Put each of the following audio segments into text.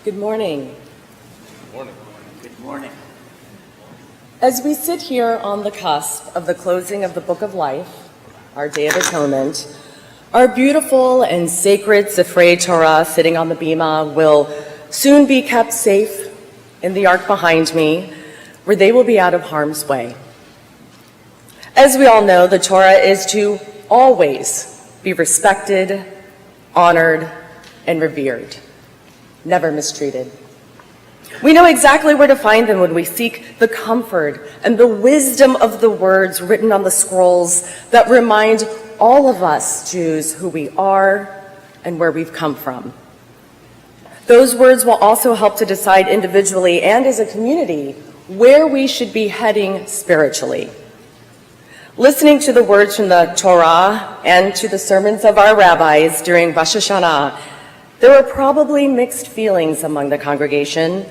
Good morning. Good morning. Good morning. As we sit here on the cusp of the closing of the Book of Life, our Day of Atonement, our beautiful and sacred Sifrei Torah sitting on the bima will soon be kept safe in the ark behind me, where they will be out of harm's way. As we all know, the Torah is to always be respected, honored, and revered, never mistreated. We know exactly where to find them when we seek the comfort and the wisdom of the words written on the scrolls that remind all of us Jews who we are and where we've come from. Those words will also help to decide individually and as a community where we should be heading spiritually. Listening to the words from the Torah and to the sermons of our rabbis during Rosh Hashanah, there were probably mixed feelings among the congregation.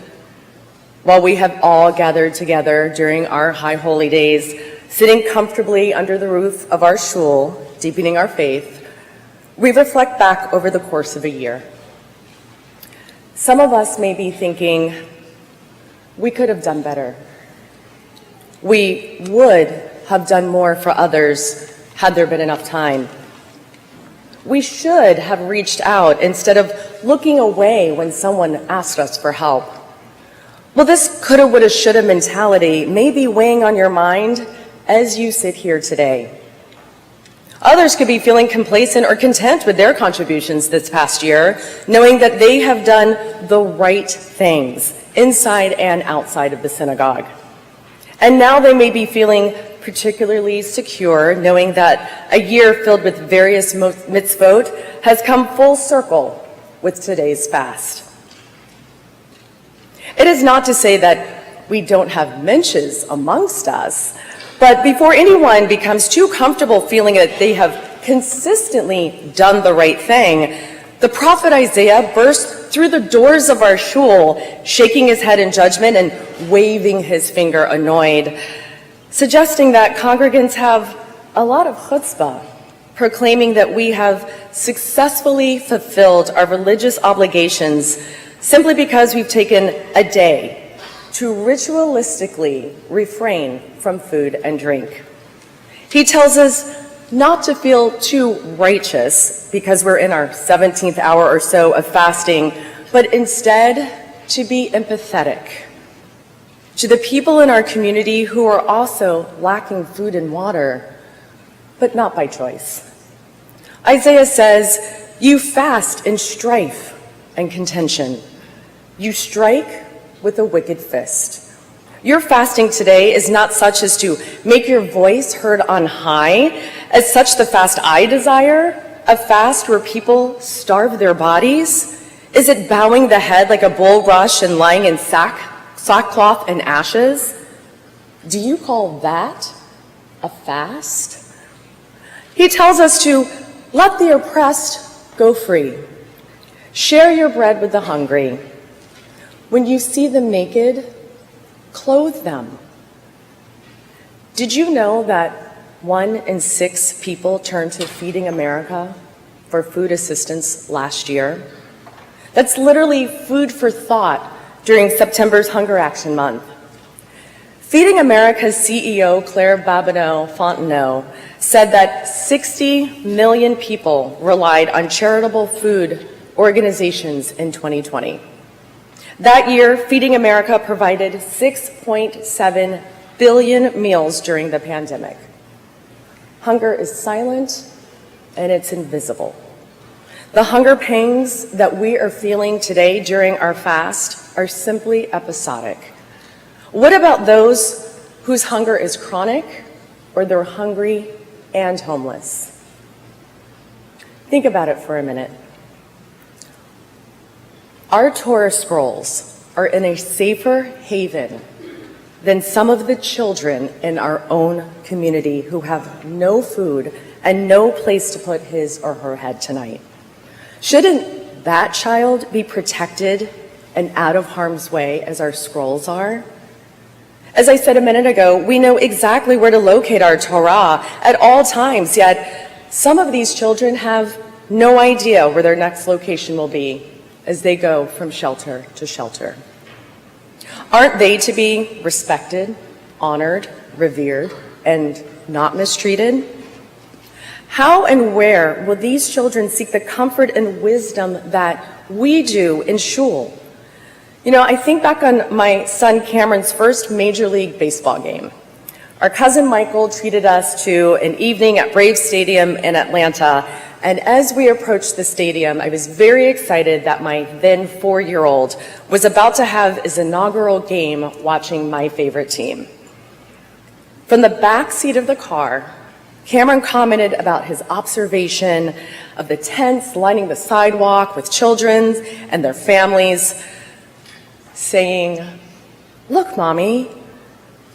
While we have all gathered together during our high holy days, sitting comfortably under the roof of our shul, deepening our faith, we reflect back over the course of a year. Some of us may be thinking, we could have done better. We would have done more for others had there been enough time. We should have reached out instead of looking away when someone asked us for help. Well, this coulda, woulda, shoulda mentality may be weighing on your mind as you sit here today. Others could be feeling complacent or content with their contributions this past year, knowing that they have done the right things inside and outside of the synagogue. And now they may be feeling particularly secure, knowing that a year filled with various mitzvot has come full circle with today's fast. It is not to say that we don't have mensches amongst us, but before anyone becomes too comfortable feeling that they have consistently done the right thing, the prophet Isaiah burst through the doors of our shul, shaking his head in judgment and waving his finger annoyed, suggesting that congregants have a lot of chutzpah, proclaiming that we have successfully fulfilled our religious obligations simply because we've taken a day to ritualistically refrain from food and drink. He tells us not to feel too righteous because we're in our 17th hour or so of fasting, but instead to be empathetic to the people in our community who are also lacking food and water, but not by choice. Isaiah says, "You fast in strife and contention. You strike with a wicked fist." Your fasting today is not such as to make your voice heard on high, as such the fast I desire, a fast where people starve their bodies. Is it bowing the head like a bulrush and lying in sackcloth and ashes? Do you call that a fast? He tells us to let the oppressed go free. Share your bread with the hungry. When you see them naked, clothe them. Did you know that 1 in 6 people turned to Feeding America for food assistance last year? That's literally food for thought during September's Hunger Action Month. Feeding America's CEO, Claire Babineau-Fontenot, said that 60 million people relied on charitable food organizations in 2020. That year, Feeding America provided 6.7 billion meals during the pandemic. Hunger is silent and it's invisible. The hunger pangs that we are feeling today during our fast are simply episodic. What about those whose hunger is chronic or they're hungry and homeless? Think about it for a minute. Our Torah scrolls are in a safer haven than some of the children in our own community who have no food and no place to put his or her head tonight. Shouldn't that child be protected and out of harm's way as our scrolls are? As I said a minute ago, we know exactly where to locate our Torah at all times, yet some of these children have no idea where their next location will be as they go from shelter to shelter? Aren't they to be respected, honored, revered, and not mistreated? How and where will these children seek the comfort and wisdom that we do in shul? You know, I think back on my son Cameron's first Major League Baseball game. Our cousin Michael treated us to an evening at Braves Stadium in Atlanta, and as we approached the stadium, I was very excited that my then 4-year-old was about to have his inaugural game watching my favorite team. From the back seat of the car, Cameron commented about his observation of the tents lining the sidewalk with children and their families, saying, "Look, Mommy,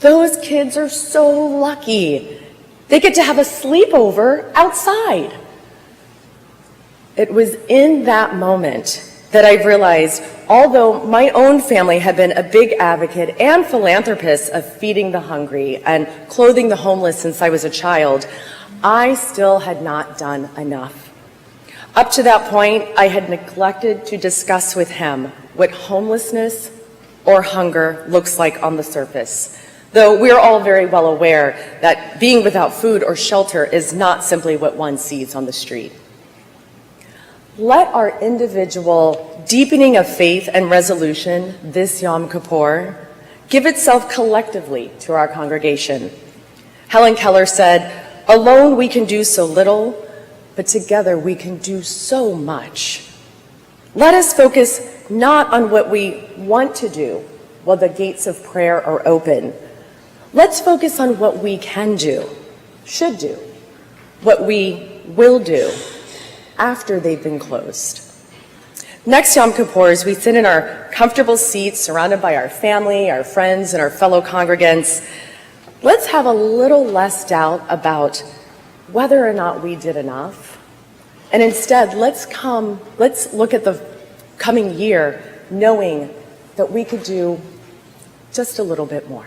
those kids are so lucky. They get to have a sleepover outside." It was in that moment that I realized, although my own family had been a big advocate and philanthropist of feeding the hungry and clothing the homeless since I was a child, I still had not done enough. Up to that point, I had neglected to discuss with him what homelessness or hunger looks like on the surface, though we're all very well aware that being without food or shelter is not simply what one sees on the street. Let our individual deepening of faith and resolution this Yom Kippur give itself collectively to our congregation. Helen Keller said, "Alone we can do so little, but together we can do so much." Let us focus not on what we want to do while the gates of prayer are open. Let's focus on what we can do, should do, what we will do after they've been closed. Next Yom Kippur, as we sit in our comfortable seats surrounded by our family, our friends, and our fellow congregants, let's have a little less doubt about whether or not we did enough. And instead, let's look at the coming year knowing that we could do just a little bit more.